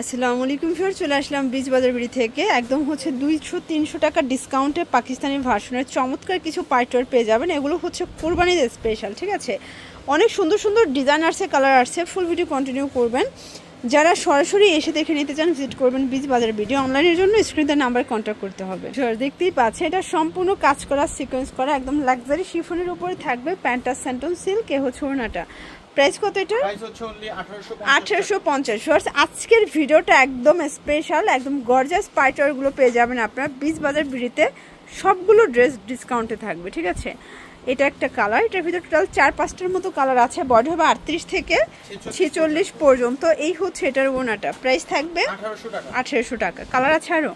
আসসালামু আলাইকুম ভিউয়ার, চলে আসলাম বিচ বাজার বিড়ি থেকে। একদম হচ্ছে 200-300 টাকা ডিসকাউন্টে পাকিস্তানি ভার্সনের চমৎকার কিছু পাইটওয়ার পেয়ে যাবেন। এগুলো হচ্ছে কোরবানির স্পেশাল, ঠিক আছে। অনেক সুন্দর সুন্দর ডিজাইন আসছে, কালার আসছে। ফুল ভিডিও কন্টিনিউ করবেন। যারা সরাসরি এসে দেখে নিতে চান ভিজিট করবেন বিচ বাজার ভিডিও। অনলাইনের জন্য স্ক্রিনের নাম্বারে কন্ট্যাক্ট করতে হবে। দেখতেই পাচ্ছে এটা সম্পূর্ণ কাজ করা, সিকোয়েন্স করা, একদম লাক্সারি শিফনের উপরে থাকবে। প্যান্টটা স্যান্টন সিল্ক, এ হচ্ছে ওড়নাটা। প্রাইস কত এটা? প্রাইস হচ্ছে অনলি 1850। আজকের ভিডিওটা একদম স্পেশাল, একদম গর্জাস পাইটওয়ারগুলো পেয়ে যাবেন আপনারা বিচ বাজার বিড়িতে। সবগুলো ড্রেস ডিসকাউন্টে থাকবে, ঠিক আছে। এটা একটা কালার, এটার ভিতরে টোটাল 4-5টার মতো কালার আছে। বডি হবে 38 থেকে 46 পর্যন্ত। এই হচ্ছে এটার ওড়নাটা। প্রাইস থাকবে 1800 টাকা। কালার আছে আরো,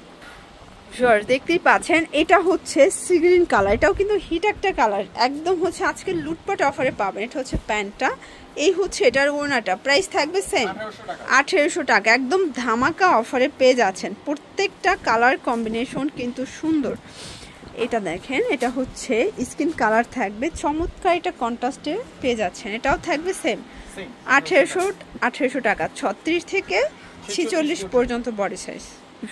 শিওর। দেখতেই পাচ্ছেন এটা হচ্ছে সি গ্রিন কালার, এটাও কিন্তু হিট একটা কালার। একদম হচ্ছে আজকে লুটপাট অফারে পাবেন। এটা হচ্ছে প্যান্টটা, এই হচ্ছে এটার ওড়নাটা। প্রাইস থাকবে সেম 1800 টাকা। একদম ধামাকা অফারে পেয়ে যাচ্ছেন। প্রত্যেকটা কালার কম্বিনেশন কিন্তু সুন্দর। এটা দেখেন, এটা হচ্ছে স্কিন কালার থাকবে, চমৎকার। এটা কন্ট্রাস্টে পেয়ে যাচ্ছেন। এটাও থাকবে সেম 1800 টাকা। 36 থেকে 46 পর্যন্ত বডি সাইজ।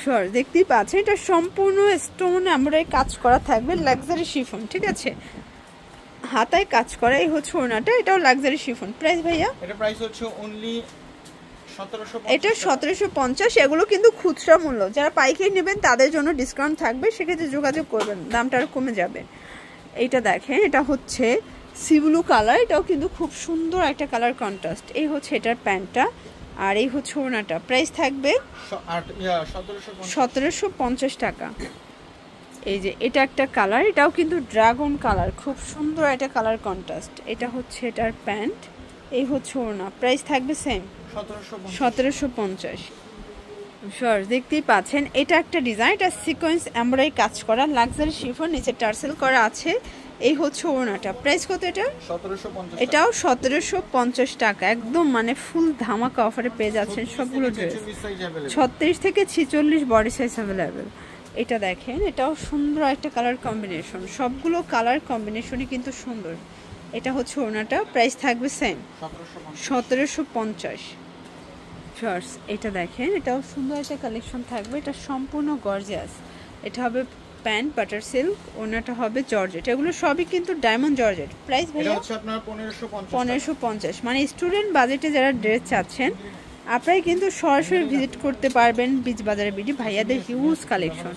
শিওর, দেখতেই পাচ্ছেন এটা সম্পূর্ণ স্টোন এমব্রয়ডারি কাজ করা থাকবে, লাক্সারি শিফন, ঠিক আছে। হাতায় কাজ করা। এই হচ্ছে ওড়নাটা, এটাও লাক্সারি শিফন। প্রাইস ভাইয়া? এটা প্রাইস হচ্ছে অনলি 1750। এটা 1750। এগুলো কিন্তু খুচরা মূল্য, যারা পাইকারি নেবেন তাদের জন্য ডিসকাউন্ট থাকবে, সেক্ষেত্রে যোগাযোগ করবেন, দামটা আরো কমে যাবে। এইটা দেখেন, এটা হচ্ছে সি ব্লু কালার, এটাও কিন্তু খুব সুন্দর একটা কালার কন্ট্রাস্ট। এই হচ্ছে এটার প্যান্টটা, আর এই হচ্ছে ওড়নাটা। প্রাইস থাকবে 1750 টাকা। এই যে এটা একটা কালার, এটাও কিন্তু ড্রাগন কালার, খুব সুন্দর একটা কালার কন্ট্রাস্ট। এটা হচ্ছে এটার প্যান্ট, এই হচ্ছে ওড়না। প্রাইস থাকবে সেম 1750। শিওর, দেখতেই পাচ্ছেন এটা একটা ডিজাইন, এটা সিকোয়েন্স এমব্রয়ডারি কাজ করা, লাক্সারি শিফন, নিচে টার্সেল করা আছে। এই হচ্ছে ওড়নাটা। প্রাইস কত এটা? 1750। এটাও 1750 টাকা। একদম মানে ফুল ধামাকা অফারে পেয়ে যাচ্ছেন সবগুলো ড্রেস। 36 থেকে 46 বডি সাইজ অ্যাভেলেবেল। এটা দেখেন, এটাও সুন্দর একটা কালার কম্বিনেশন। সবগুলো কালার কম্বিনেশনই কিন্তু সুন্দর। এটা হচ্ছে ওড়নাটা। প্রাইস থাকবে সেম 1750। শর্টস, এটা দেখেন, এটাও সুন্দর একটা কালেকশন থাকবে। এটা সম্পূর্ণ গর্জিয়াস। এটা হবে প্যান্ট বাটার সিল্ক, ওড়নাটা হবে জর্জেট। এগুলো সবই কিন্তু ডায়মন্ড জর্জেট। প্রাইস ভাইয়া? এটা হচ্ছে আপনার 1550। মানে স্টুডেন্ট বাজেটে যারা ড্রেস চাচ্ছেন আপনারাই কিন্তু সরাসরি ভিজিট করতে পারবেন বিচ বাজারে বিডি। ভাইয়াদের হিউজ কালেকশন।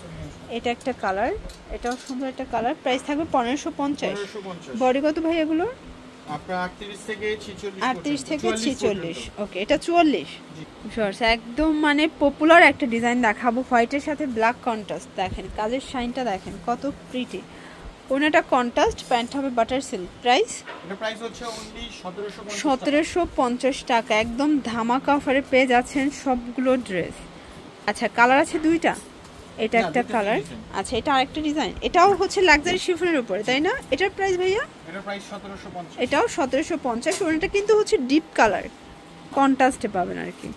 এটা একটা কালার, এটাও সুন্দর একটা কালার। প্রাইস থাকবে 1550। বডি কত ভাই এগুলো? আপনার 38 থেকে 46। ওকে, এটা 44। শর্টস, একদম মানে পপুলার একটা ডিজাইন দেখাবো, হোয়াইটের সাথে ব্ল্যাক কন্ট্রাস্ট। দেখেন কাজের শাইনটা, দেখেন কত প্রিটি। ওনাটা কন্ট্রাস্ট, প্যান্ট হবে বাটার সিল্ক। প্রাইস? এটা প্রাইস হচ্ছে অনলি 1750 টাকা। একদম ধামাকা অফারে পেয়ে যাচ্ছেন সবগুলো ড্রেস। আচ্ছা, কালার আছে দুইটা, এটা একটা কালার। আচ্ছা, এটা আরেকটা ডিজাইন, এটাও হচ্ছে লাক্সারি শিফনের উপরে, তাই না? এটার প্রাইস ভাইয়া? এটা প্রাইস 1750। এটাও 1750। ওনাটা কিন্তু হচ্ছে ডিপ কালার, কন্ট্রাস্টে পাবেন আর কি।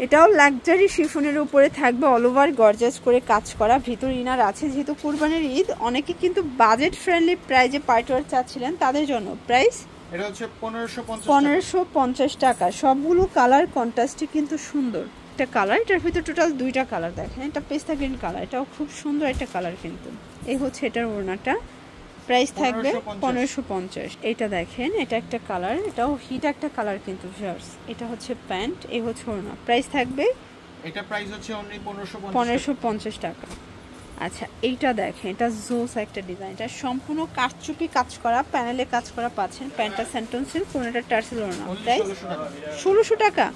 এটাও লাক্সারি শিফনের উপরে থাকবে, অল ওভার গর্জাস করে কাজ করা। ভিতর ইনার আছে, যেহেতু কুরবানির ঈদ, অনেকে কিন্তু বাজেট ফ্রেন্ডলি প্রাইজে পাইটওয়ার চাচ্ছিলেন, তাদের জন্য প্রাইস এটা হচ্ছে 1550 টাকা। সবগুলো কালার কন্ট্রাস্টে কিন্তু সুন্দর একটা কালার। এটার ভিতর টোটাল 2টা কালার দেখেন। এটা পেস্তা গ্রিন কালার, এটাও খুব সুন্দর একটা কালার কিন্তু। এই হচ্ছে এটার ওড়নাটা। প্রাইস থাকবে 1550। এটা দেখেন, এটা একটা কালার, এটাও হিট একটা কালার কিন্তু। এটা হচ্ছে প্যান্ট, এই হচ্ছে ওড়না। প্রাইস থাকবে, এটা প্রাইস হচ্ছে অনলি 1550 টাকা। আচ্ছা, এইটা দেখেন, এটা জোস একটা ডিজাইন। এটা সম্পূর্ণ কারচুপি কাজ করা, প্যানেলে কাজ করা পাচ্ছেন। প্যান্টটা স্যান্টন সিল্ক, কোনটা টার্সেল ওড়না। প্রাইস 1600 টাকা।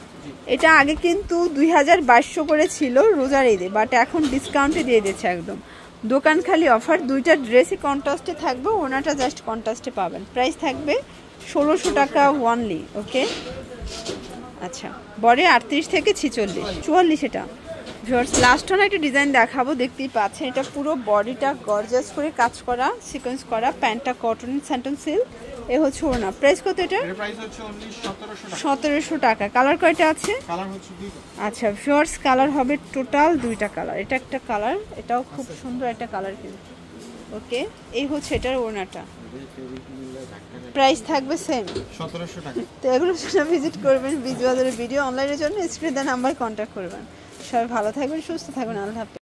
এটা আগে কিন্তু 2200 করে ছিল রোজার ঈদে, বাট এখন ডিসকাউন্টে দিয়ে দিচ্ছে একদম। দোকান খালি অফার। দুইটা ড্রেসই কন্ট্রাস্টে থাকবে, ওনাটা জাস্ট কন্ট্রাস্টে পাবেন। প্রাইস থাকবে 1600 টাকা ওনলি। ওকে, আচ্ছা। বডি 38 থেকে 44। এটা ভিউয়ার্স, লাস্ট ওয়ান একটা ডিজাইন দেখাবো, দেখতেই পাচ্ছেন। এটা পুরো বডিটা গর্জাস করে কাজ করা, সিকোয়েন্স করা। প্যান্টটা কটন স্যান্টন সিল্ক, এ হচ্ছে ওড়না। প্রাইস কত এটা? এর প্রাইস হচ্ছে অনলি 1700 টাকা। কালার কয়টা আছে? কালার হচ্ছে দুইটা। আচ্ছা ভিউয়ার্স, কালার হবে টোটাল 2টা কালার। এটা একটা কালার, এটাও খুব সুন্দর একটা কালার কিন্তু। ওকে, এই হচ্ছে এটার ওড়নাটা। প্রাইস থাকবে সেম 1700 টাকা। তো এগুলো সেটা ভিজিট করবেন বীজ বাজারের ভিডিও অনলাইনের জন্য স্ক্রিনে দেওয়া নাম্বার কন্ট্যাক্ট করবেন। সবাই ভালো থাকবেন, সুস্থ থাকবেন, আল্লাহ হাফেজ।